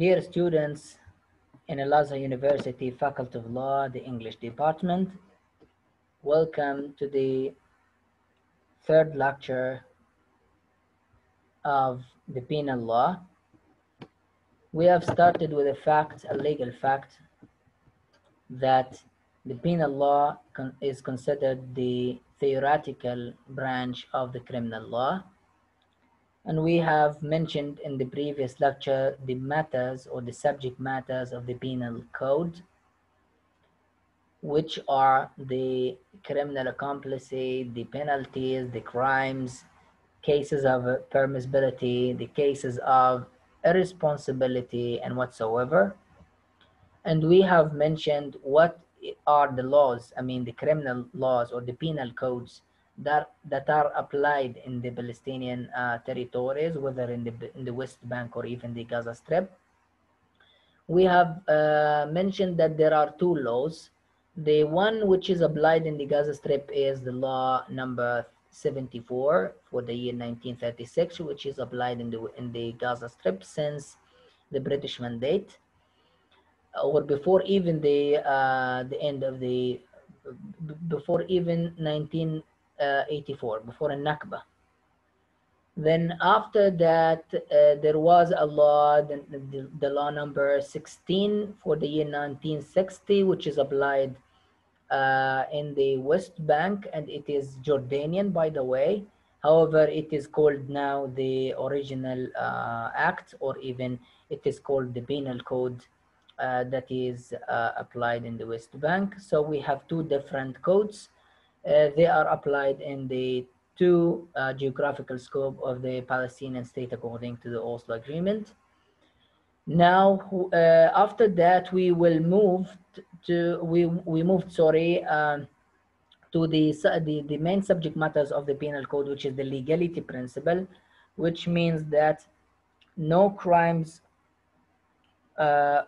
Dear students in Al-Azhar University Faculty of Law, the English Department, welcome to the third lecture of the penal law. We have started with a legal fact, that the penal law is considered the theoretical branch of the criminal law. And we have mentioned in the previous lecture the matters or the subject matters of the penal code, which are the criminal accomplice, the penalties, the crimes, cases of permissibility, the cases of irresponsibility, and whatsoever. And we have mentioned what are the laws, the criminal laws or the penal codes that are applied in the Palestinian territories, whether in the West Bank or even the Gaza Strip. We have mentioned that there are two laws. The one which is applied in the Gaza Strip is the law number 74 for the year 1936, which is applied in the Gaza Strip since the British Mandate, or before even the end of before even 1984, before Nakba. Then after that, there was a law, the law number 16 for the year 1960, which is applied in the West Bank, and it is Jordanian, by the way. However, it is called now the original act, or even it is called the penal code that is applied in the West Bank. So we have two different codes. They are applied in the two geographical scope of the Palestinian state according to the Oslo Agreement. Now, after that, we will move to the main subject matters of the penal code, which is the legality principle, which means that no crimes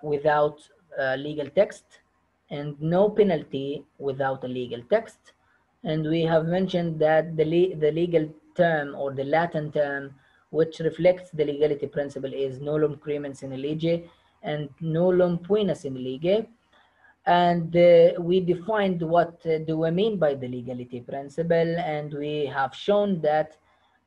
without legal text, and no penalty without a legal text. And we have mentioned that the legal term, or the Latin term, which reflects the legality principle is nullum crimen sine lege and nullum poena sine lege. And we defined what do we mean by the legality principle, and we have shown that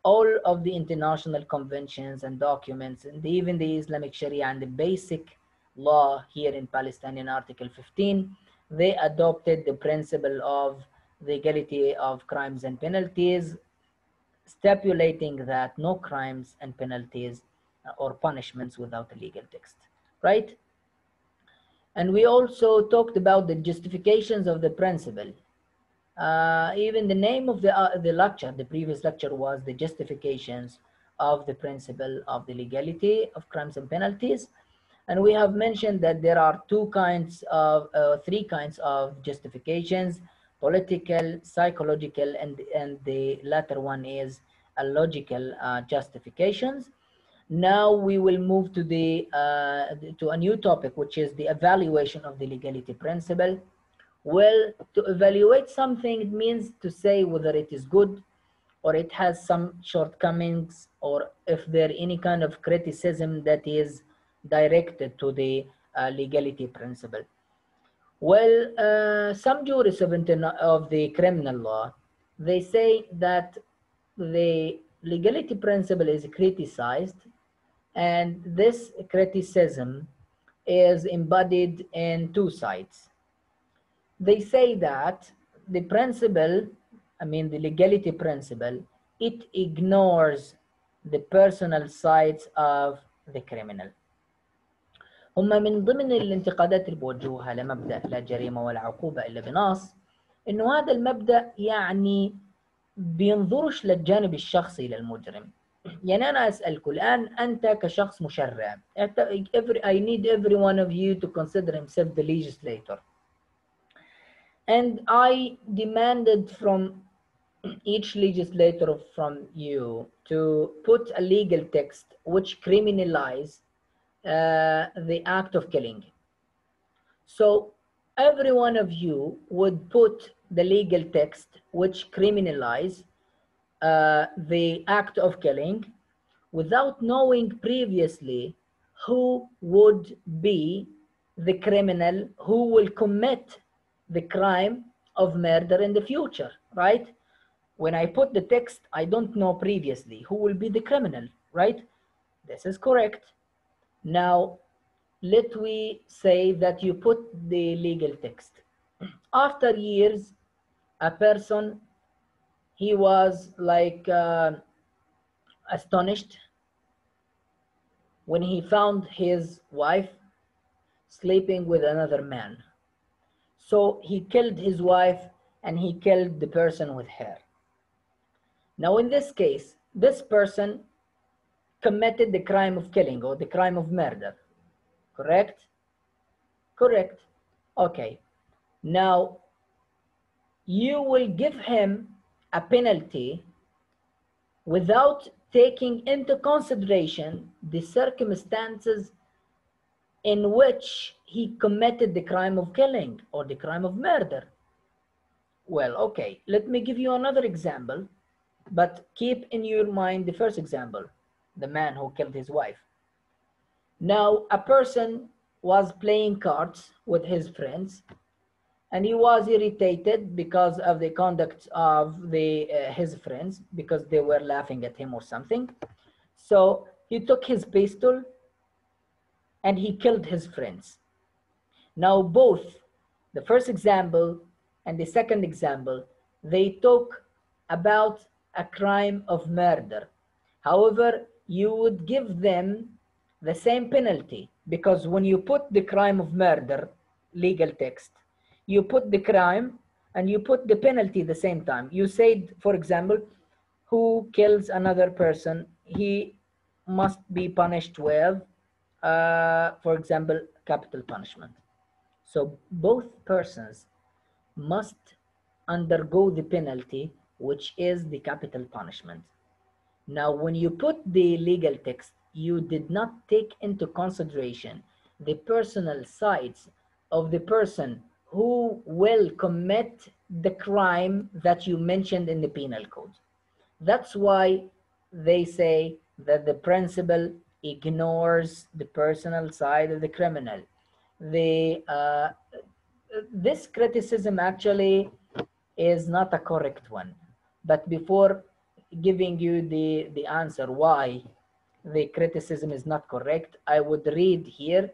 all of the international conventions and documents, and even the Islamic Sharia and the basic law here in Palestine in Article 15, they adopted the principle of the equality of crimes and penalties, stipulating that no crimes and penalties or punishments without a legal text, right? And we also talked about the justifications of the principle. Even the name of the lecture, the previous lecture, was the justifications of the principle of the legality of crimes and penalties. And we have mentioned that there are three kinds of justifications: political, psychological, and the latter one is a logical justifications. Now we will move to to a new topic, which is the evaluation of the legality principle. Well, to evaluate something, it means to say whether it is good or it has some shortcomings, or if there any kind of criticism that is directed to the legality principle. Well, some jurists of the criminal law, they say that the legality principle is criticized, and this criticism is embodied in two sides. They say that the principle, the legality principle, it ignores the personal sides of the criminal. هم من ضمن الانتقادات اللي بوجهوها لمبدأ لا جريمة ولا عقوبة إلا بنص، إنه هذا المبدأ بينظرش للجانب الشخصي للمجرم. يعني أنا أسألك الآن، أنت كشخص مشرع، I need every one of you to consider himself the legislator. And I demanded from each legislator from you to put a legal text which criminalizes the act of killing. So every one of you would put the legal text which criminalizes the act of killing without knowing previously who would be the criminal who will commit the crime of murder in the future, right? When I put the text, I don't know previously who will be the criminal, right? This is correct. Now, let we say that you put the legal text. After years, a person, he was like astonished when he found his wife sleeping with another man. So he killed his wife and he killed the person with her. Now in this case, this person committed the crime of killing or the crime of murder. Correct? Correct. Okay. Now you will give him a penalty without taking into consideration the circumstances in which he committed the crime of killing or the crime of murder. Well, okay, let me give you another example, but keep in your mind the first example, the man who killed his wife. Now, a person was playing cards with his friends, and he was irritated because of the conduct of his friends, because they were laughing at him or something. So he took his pistol and he killed his friends. Now both the first example and the second example, they talk about a crime of murder. However, you would give them the same penalty, because when you put the crime of murder legal text, you put the crime and you put the penalty at the same time. You said, for example, who kills another person, he must be punished with, for example, capital punishment. So both persons must undergo the penalty, which is the capital punishment. Now, when you put the legal text, you did not take into consideration the personal sides of the person who will commit the crime that you mentioned in the penal code. That's why they say that the principle ignores the personal side of the criminal. This criticism actually is not a correct one. But before giving you the answer why the criticism is not correct, I would read here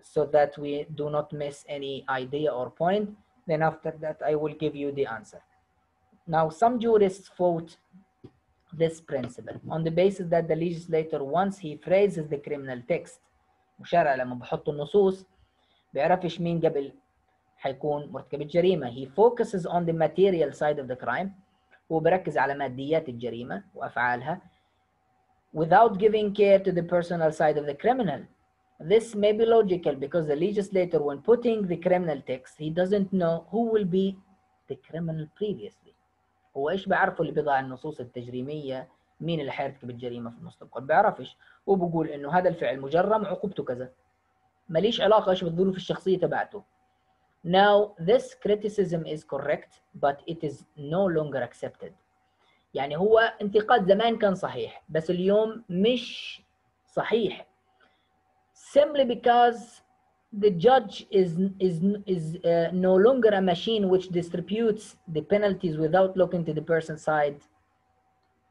so that we do not miss any idea or point. Then after that, I will give you the answer. Now, some jurists fought this principle on the basis that the legislator, once he phrases the criminal text، مشرع لما بحط النصوص بيعرفش مين قبل حيكون مرتكب الجريمة. He focuses on the material side of the crime. هو بركز على ماديات الجريمة وأفعالها without giving care to the personal side of the criminal. This may be logical because the legislator, when putting the criminal text, he doesn't know who will be the criminal previously. هو ايش بيعرفوا اللي بيضع النصوص التجريمية مين اللي حيرتكب الجريمة في المستقبل؟ بيعرفش. وبقول انه هذا الفعل مجرم عقوبته كذا. ماليش علاقة ايش بالظروف الشخصية تبعته. Now this criticism is correct but it is no longer accepted. يعني هو انتقاد زمان كان صحيح بس اليوم مش صحيح. Simply because the judge is no longer a machine which distributes the penalties without looking to the person's side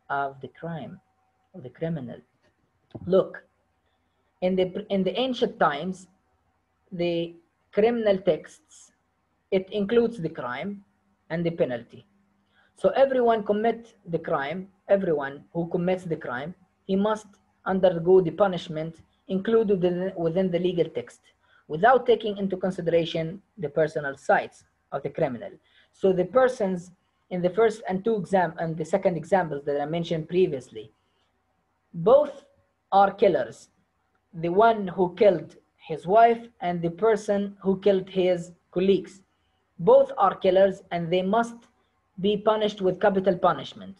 of the crime, of the criminal. Look, in the ancient times, the criminal texts, it includes the crime and the penalty. So everyone commits the crime, everyone who commits the crime, he must undergo the punishment included within the legal text without taking into consideration the personal sides of the criminal. So the persons in the first and the second examples that I mentioned previously, both are killers. The one who killed his wife and the person who killed his colleagues. Both are killers and they must be punished with capital punishment,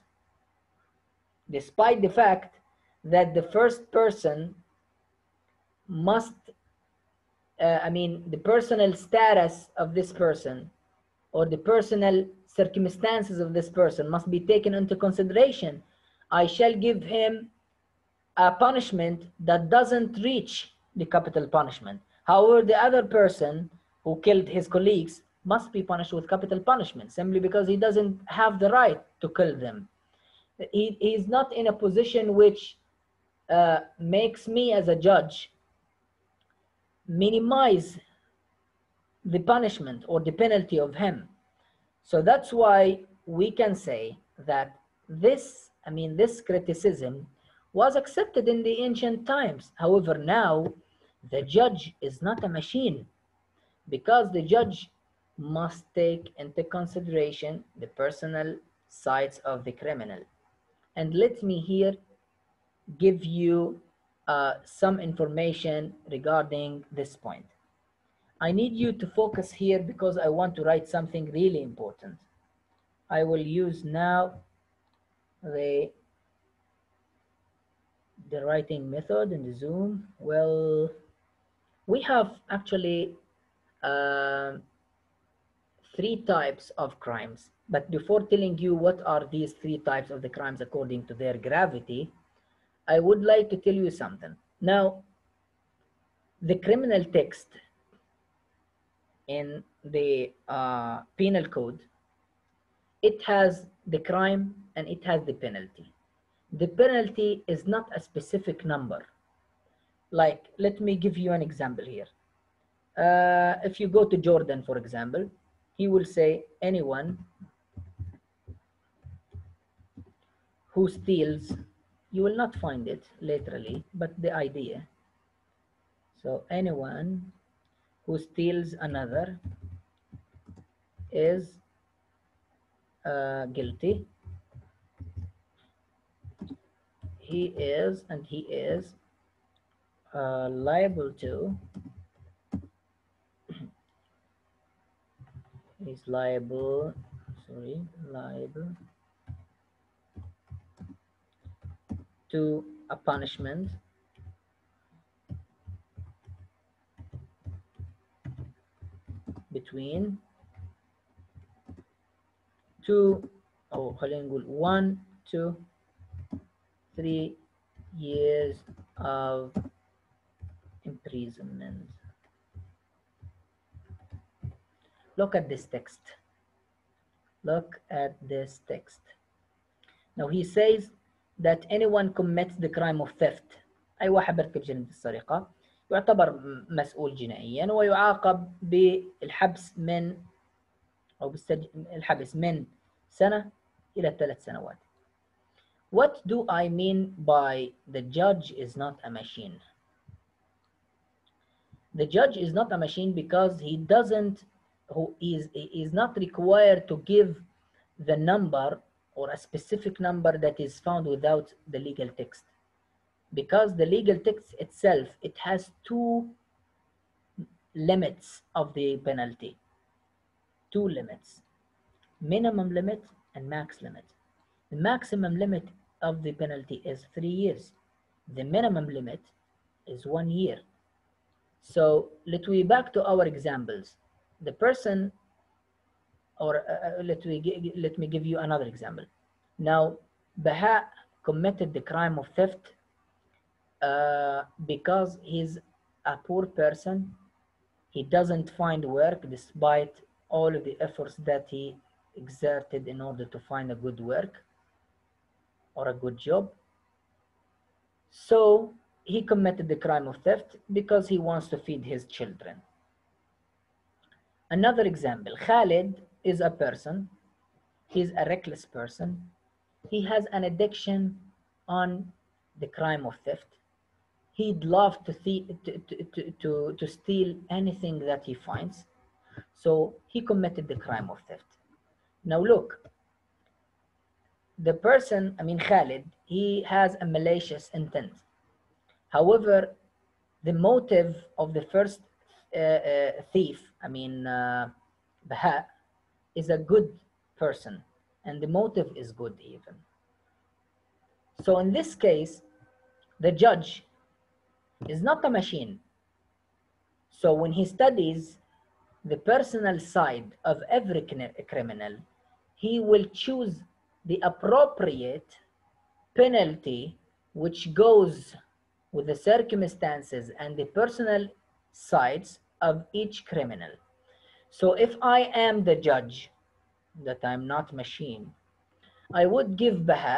despite the fact that the first person must, the personal status of this person or the personal circumstances of this person must be taken into consideration. I shall give him a punishment that doesn't reach the capital punishment. However, the other person who killed his colleagues must be punished with capital punishment simply because he doesn't have the right to kill them. He is not in a position which makes me as a judge minimize the punishment or the penalty of him. So that's why we can say that this criticism was accepted in the ancient times. However, now the judge is not a machine, because the judge must take into consideration the personal sides of the criminal. And let me here give you some information regarding this point. I need you to focus here because I want to write something really important. I will use now the writing method in the Zoom. Well, we have actually uh, three types of crimes. But before telling you what are these three types of the crimes according to their gravity, I would like to tell you something. Now, the criminal text in the penal code, it has the crime and it has the penalty. The penalty is not a specific number. Like, let me give you an example here. If you go to Jordan, for example, he will say anyone who steals, you will not find it literally, but the idea. So anyone who steals another is guilty. He is liable to, he's liable, liable to a punishment between 1 to 3 years of imprisonment. Look at this text. Look at this text. Now he says that anyone commits the crime of theft. أي واحد بيرتكب جريمة السرقة يعتبر مسؤول جنائيا ويعاقب بالحبس من الحبس من سنة إلى 3 سنوات. What do I mean by the judge is not a machine? The judge is not a machine because he is not required to give the number or a specific number that is found without the legal text. Because the legal text itself, it has two limits of the penalty. Two limits, minimum limit and max limit. The maximum limit of the penalty is 3 years. The minimum limit is 1 year. So let me back to our examples. The person, or let me give you another example. Now, Baha committed the crime of theft because he's a poor person. He doesn't find work despite all of the efforts that he exerted in order to find a good work or a good job. So he committed the crime of theft because he wants to feed his children. Another example, Khalid is a person, he's a reckless person. He has an addiction on the crime of theft. He'd love to steal anything that he finds. So he committed the crime of theft. Now look, the person, Khalid, he has a malicious intent. However, the motive of the first thief, Baha, is a good person, and the motive is good even. So in this case, the judge is not a machine. So when he studies the personal side of every criminal, he will choose the appropriate penalty which goes with the circumstances and the personal sides of each criminal. So if I am the judge, that I'm not machine, I would give Baha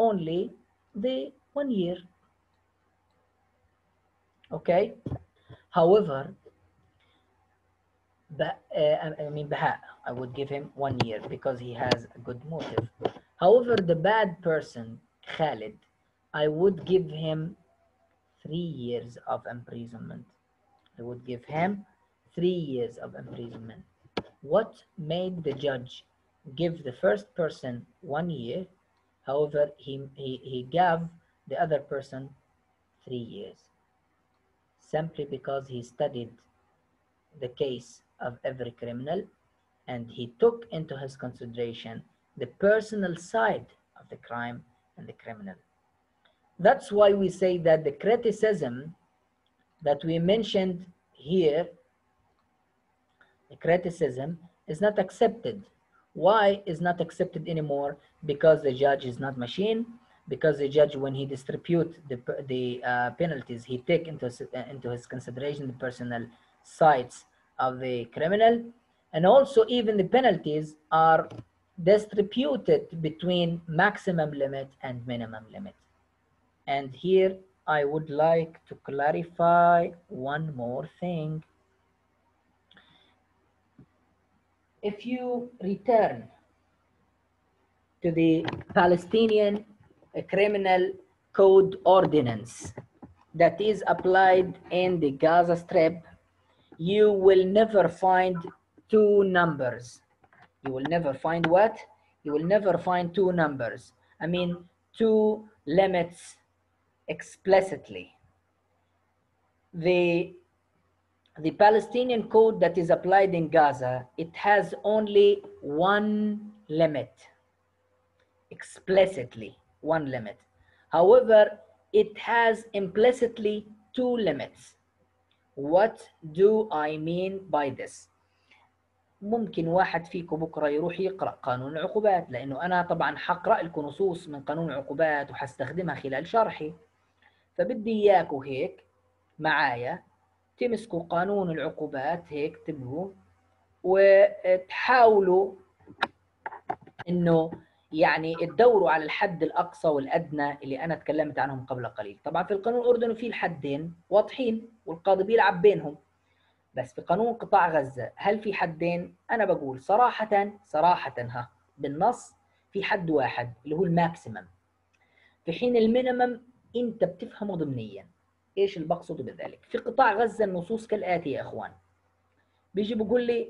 only the 1 year. Okay? However, Baha, I would give him 1 year because he has a good motive. However, the bad person, Khalid, I would give him 3 years of imprisonment. I would give him 3 years of imprisonment. What made the judge give the first person 1 year? However, he gave the other person 3 years simply because he studied the case of every criminal and he took into his consideration the personal side of the crime and the criminal. That's why we say that the criticism that we mentioned here, the criticism is not accepted. Why is not accepted anymore? Because the judge is not machine, because the judge, when he distribute the penalties, he take into his consideration the personal sides of the criminal, and also even the penalties are distributed between maximum limit and minimum limit. And here I would like to clarify one more thing. If you return to the Palestinian Criminal Code Ordinance that is applied in the Gaza Strip, you will never find two numbers. You will never find what? You will never find two numbers. I mean, two limits explicitly. The Palestinian code that is applied in Gaza, it has only one limit, explicitly one limit. However, it has implicitly two limits. What do I mean by this? ممكن واحد فيكم بكرة يروح يقرأ قانون العقوبات، لأنه أنا طبعا حقرأ لكم نصوص من قانون العقوبات وحستخدمها خلال شرحي، فبدي إياكم هيك معايا تمسكوا قانون العقوبات هيك تبقوا وتحاولوا انه يعني تدوروا على الحد الاقصى والادنى اللي انا تكلمت عنهم قبل قليل. طبعا في القانون الاردني في الحدين واضحين والقاضي بيلعب بينهم، بس في قانون قطاع غزة هل في حدين؟ انا بقول صراحة بالنص في حد واحد اللي هو الماكسيمم، في حين المينيمم انت بتفهمه ضمنيا. ايش اللي بقصده بذلك؟ في قطاع غزة النصوص كالآتي يا اخوان، بيجي بيقول لي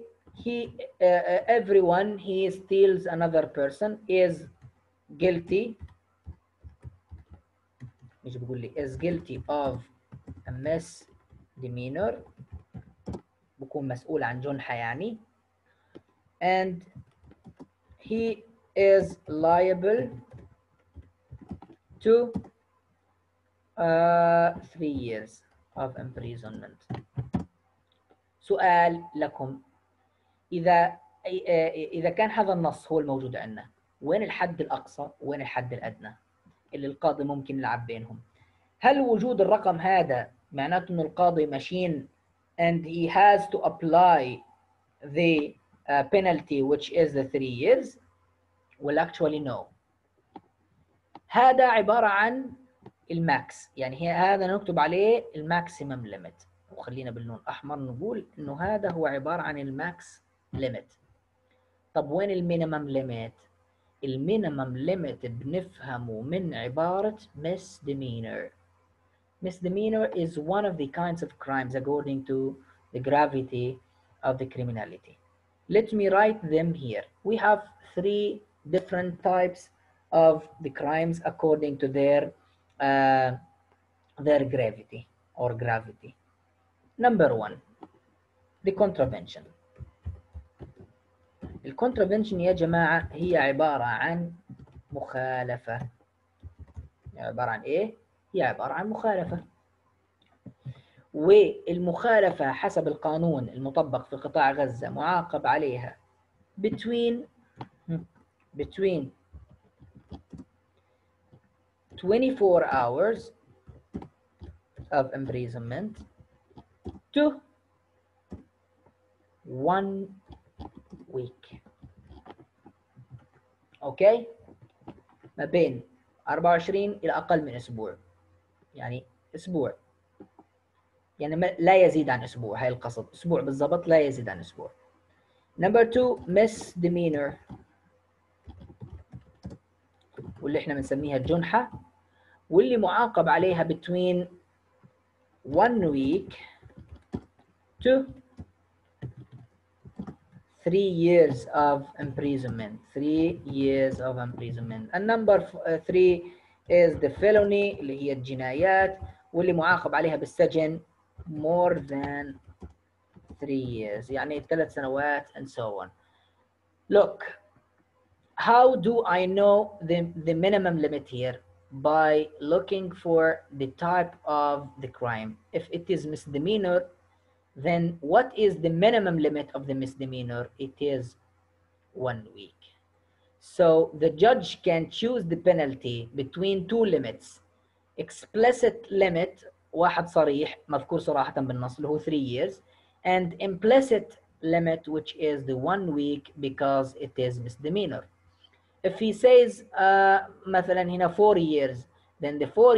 everyone he steals another person is guilty، بيجي بيقول لي is guilty of a misdemeanor، بكون مسؤول عن جنحة يعني، and he is liable to 3 years of imprisonment. سؤال لكم، إذا كان هذا النص هو الموجود عندنا، وين الحد الأقصى وين الحد الأدنى اللي القاضي ممكن يلعب بينهم؟ هل وجود الرقم هذا معناته إن القاضي ماشين and he has to apply the penalty which is the 3 years؟ well actually no. هذا عبارة عن الماكس، يعني هذا نكتب عليه الماكسيمم ليميت، وخلينا باللون الأحمر نقول إنه هذا هو عبارة عن الماكس ليميت. طب وين المينيمم ليميت؟ المينيمم ليميت بنفهمه من عبارة misdemeanor. Misdemeanor is one of the kinds of crimes according to the gravity of the criminality. Let me write them here. We have 3 different types of the crimes according to their gravity or gravity. Number 1, the contravention. الكونترافنشن يا جماعة هي عبارة عن مخالفة. عبارة عن إيه؟ هي عبارة عن مخالفة، والمخالفة حسب القانون المطبق في قطاع غزة معاقب عليها between 24 hours of imprisonment to 1 week. اوكي، ما بين 24 الى اقل من اسبوع، يعني اسبوع، يعني لا يزيد عن اسبوع، هاي القصد، اسبوع بالضبط لا يزيد عن اسبوع. نمبر 2 misdemeanor، واللي احنا بنسميها الجنحة، واللي معاقب عليها between 1 week to 3 years of imprisonment. 3 years of imprisonment. And number 3 is the felony اللي هي الجنايات، واللي معاقب عليها بالسجن more than 3 years، يعني 3 سنوات and so on. Look, how do I know the minimum limit here? By looking for the type of the crime. If it is misdemeanor, then what is the minimum limit of the misdemeanor? It is 1 week. So the judge can choose the penalty between two limits. Explicit limit واحد صريح مذكور صراحة بالنص اللي هو 3 years, and implicit limit which is the 1 week because it is misdemeanor. If he says مثلا هنا 4 years, then the 4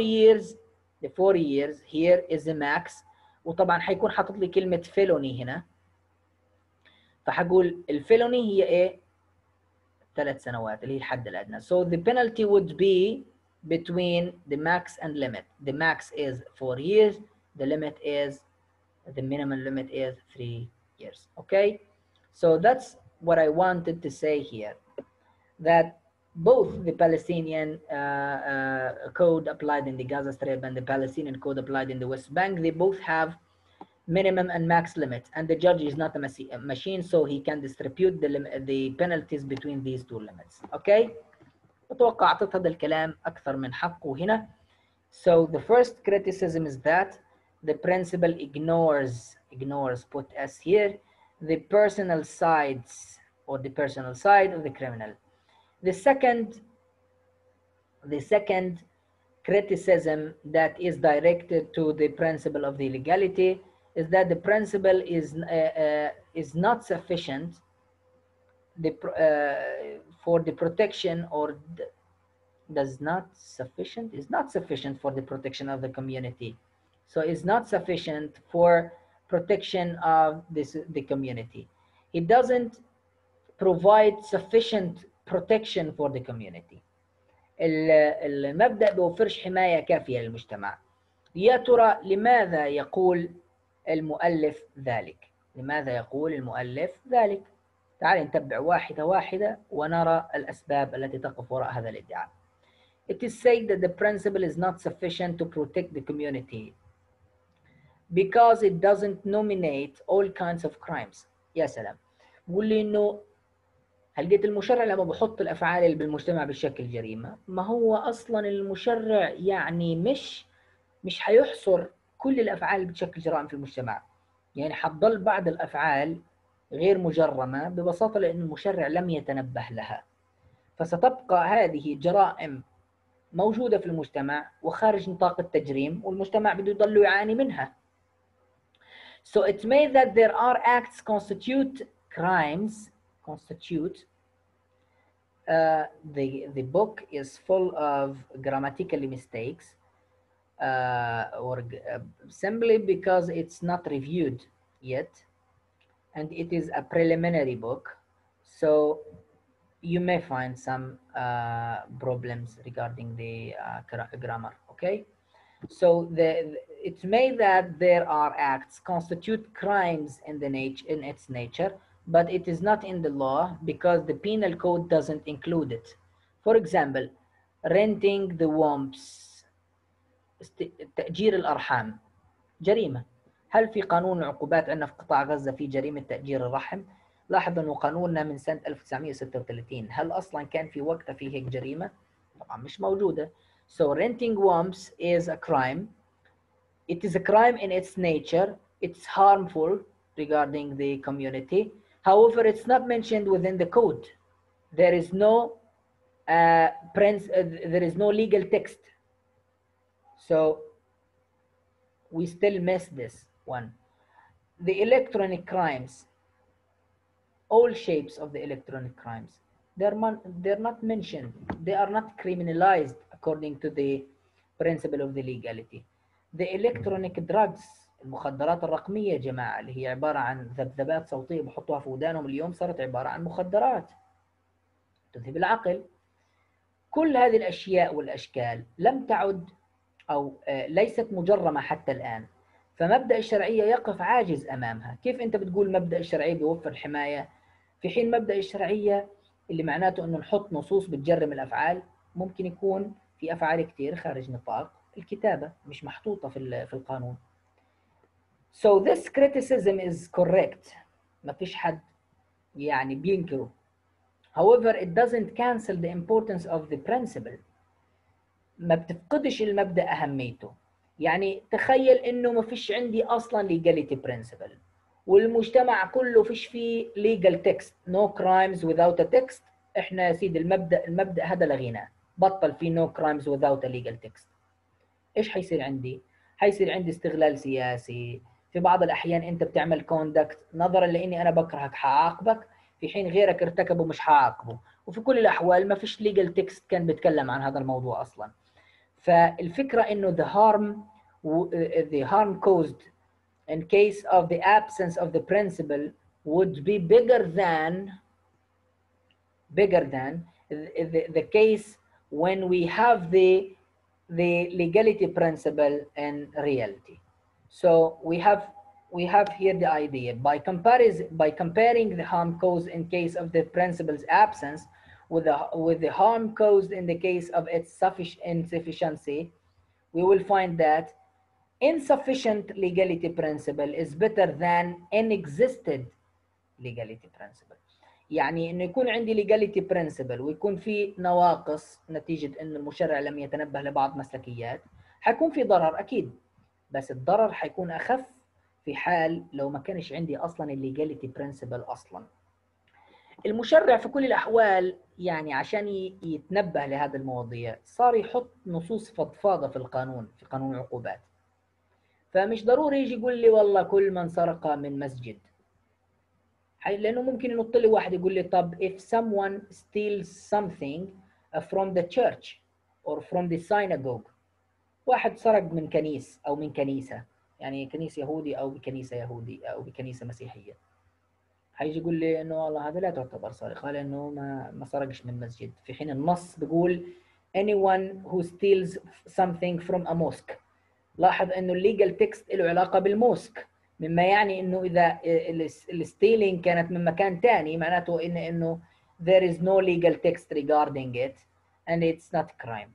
years here is the max. وطبعا حيكون حاطط لي كلمة felony هنا، فحقول الفيلوني هي ايه؟ 3 سنوات اللي هي الحد الأدنى. So the penalty would be between the max and limit. The max is 4 years, the limit is, the minimum limit is 3 years. Okay, so that's what I wanted to say here, that both the Palestinian code applied in the Gaza Strip and the Palestinian code applied in the West Bank, they both have minimum and max limit, and the judge is not a machine, so he can distribute the penalties between these two limits. Okay, أتوقع أعطيت هذا الكلام أكثر من حقه هنا. So the first criticism is that the principal ignores, put S here, the personal sides or the personal side of the criminal. The second criticism that is directed to the principle of the legality is that the principle is not sufficient for the protection, or is not sufficient for the protection of the community. So it's not sufficient for protection of the community. It doesn't provide sufficient protection for the community. المبدأ بوفرش حماية كافية للمجتمع. يا ترى لماذا يقول المؤلف ذلك؟ لماذا يقول المؤلف ذلك؟ تعال نتبع واحدة واحدة ونرى الأسباب التي تقف وراء هذا الادعاء. It is said that the principle is not sufficient to protect the community because it doesn't nominate all kinds of crimes. يا سلام. بقول لي إنه هل قلت المشرع لما بحط الأفعال اللي بالمجتمع بالشكل جريمة، ما هو أصلا المشرع يعني مش حيحصر كل الأفعال اللي بتشكل جرائم في المجتمع، يعني حتضل بعض الأفعال غير مجرمة ببساطة لأن المشرع لم يتنبه لها، فستبقى هذه جرائم موجودة في المجتمع وخارج نطاق التجريم والمجتمع بده يضل يعاني منها. So it's made that there are acts constitute crimes. The book is full of grammatical mistakes simply because it's not reviewed yet, and it is a preliminary book, so you may find some problems regarding the grammar. Okay, so it's made that there are acts constitute crimes in its nature, but it is not in the law because the penal code doesn't include it. For example, renting the wombs, تأجير الأرحام جريمة. هل في قانون العقوبات عندنا في قطاع غزة في جريمة تأجير الرحم؟ لاحظ أنه قانوننا من سنة 1936، هل أصلا كان في وقتها في هيك جريمة؟ طبعا مش موجودة. So renting wombs is a crime. It is a crime in its nature. It's harmful regarding the community. However, it's not mentioned within the code. There is no legal text So we still miss this one. The electronic crimes, all shapes of the electronic crimes, they're not mentioned, they are not criminalized according to the principle of the legality. The electronic drugs، المخدرات الرقمية يا جماعة، اللي هي عبارة عن ذبذبات صوتية بحطوها في ودانهم، اليوم صارت عبارة عن مخدرات تذهب العقل. كل هذه الأشياء والأشكال لم تعد أو ليست مجرمة حتى الآن، فمبدأ الشرعية يقف عاجز أمامها. كيف أنت بتقول مبدأ الشرعية بيوفر الحماية في حين مبدأ الشرعية اللي معناته أنه نحط نصوص بتجرم الأفعال، ممكن يكون في أفعال كتير خارج نطاق الكتابة مش محطوطة في القانون. So this criticism is correct، ما فيش حد يعني بينكره. However, it doesn't cancel the importance of the principle. ما بتفقدش المبدأ أهميته. يعني تخيل إنه ما فيش عندي أصلا legality principle، والمجتمع كله فيش فيه legal text، no crimes without a text. إحنا يا سيدي المبدأ هذا لغيناه، بطل فيه no crimes without a legal text. إيش حيصير عندي؟ حيصير عندي استغلال سياسي. في بعض الأحيان أنت بتعمل كوندكت نظرا لإني أنا بكرهك حعاقبك، في حين غيرك ارتكبه مش حعاقبه. وفي كل الأحوال ما فيش legal text كان بيتكلم عن هذا الموضوع أصلا. فالفكرة إنه the harm caused in case of the absence of the principle would be bigger than the case when we have the legality principle in reality. So we have here the idea by comparing the harm caused in case of the principle's absence with the harm caused in the case of its insufficiency, we will find that insufficient legality principle is better than inexistent legality principle. يعني انه يكون عندي legality principle ويكون في نواقص نتيجة انه المشرع لم يتنبه لبعض مسلكيات، حيكون في ضرر اكيد، بس الضرر حيكون اخف في حال لو ما كانش عندي اصلا legality principle اصلا. المشرع في كل الاحوال يعني عشان يتنبه لهذا المواضيع صار يحط نصوص فضفاضة في القانون، في قانون العقوبات. فمش ضروري يجي يقول لي والله كل من سرق من مسجد، لأنه ممكن ينط لي واحد يقول لي طب if someone steals something from the church or from the synagogue، واحد سرق من كنيس أو من كنيسة، يعني كنيس يهودي أو بكنيسة يهودي أو بكنيسة مسيحية، هيجي يقول لي إنه والله هذا لا تعتبر سرقة لأنه ما سرقش من مسجد، في حين النص بيقول anyone who steals something from a mosque. لاحظ انه الليجل تكست له علاقه بالموسك، مما يعني انه اذا الستيلينج كانت من مكان ثاني معناته انه there is no legal text regarding it and it's not crime.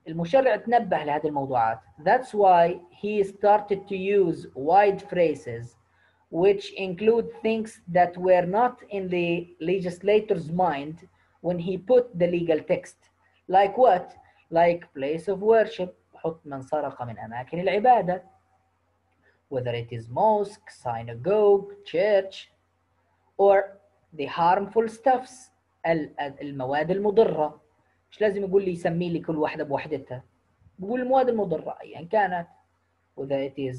المشرع تنبه لهذه الموضوعات. That's why he started to use wide phrases which include things that were not in the legislator's mind when he put the legal text. Like what? Like place of worship، حط من سرق من أماكن العبادة، whether it is mosque, synagogue, church, or the harmful stuffs، المواد المضرة. مش لازم يقول لي يسمي لي كل واحدة بوحدتها، بقول المواد المضرة أيا كانت، whether it is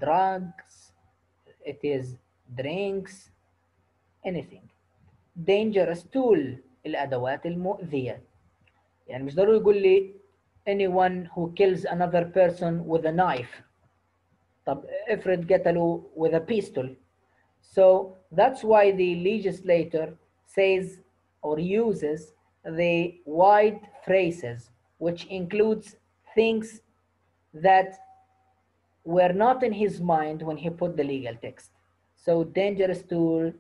drugs, it is drinks, anything. dangerous tool، الأدوات المؤذية، يعني مش ضروري يقول لي anyone who kills another person with a knife. طب افرض قتلوا with a pistol. So that's why the legislator says or uses the wide phrases which includes things that were not in his mind when he put the legal text. So dangerous tool,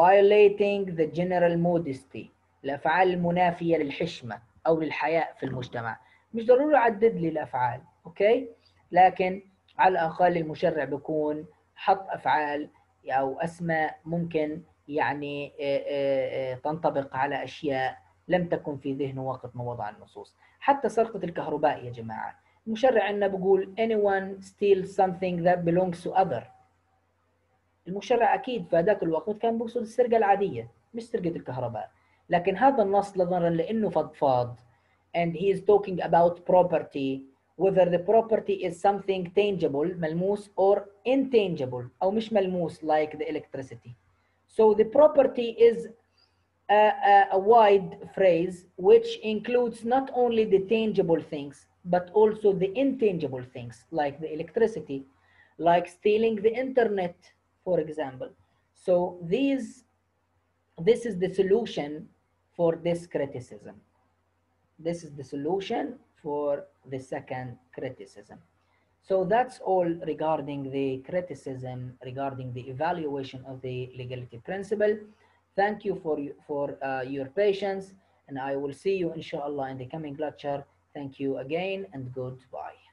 violating the general modesty، الأفعال المنافية للحشمة أو للحياء في المجتمع. مش ضروري يعدد لي الأفعال، أوكي؟ لكن على الأقل المشرع بيكون حط أفعال أو أسماء ممكن يعني تنطبق على أشياء لم تكن في ذهنه وقت ما وضع النصوص. حتى سرقة الكهرباء يا جماعة، المشرع عندنا بيقول anyone steals something that belongs to other. المشرع أكيد في هذاك الوقت كان بيقصد السرقة العادية مش سرقة الكهرباء، لكن هذا النص نظرا لأنه فضفاض and he is talking about property whether the property is something tangible ملموس or intangible أو مش ملموس like the electricity. So the property is a wide phrase which includes not only the tangible things but also the intangible things like the electricity, like stealing the internet, for example. So this is the solution for this criticism. This is the solution for the second criticism. So that's all regarding the criticism, regarding the evaluation of the legality principle. Thank you for your patience, and I will see you inshallah in the coming lecture. Thank you again and goodbye.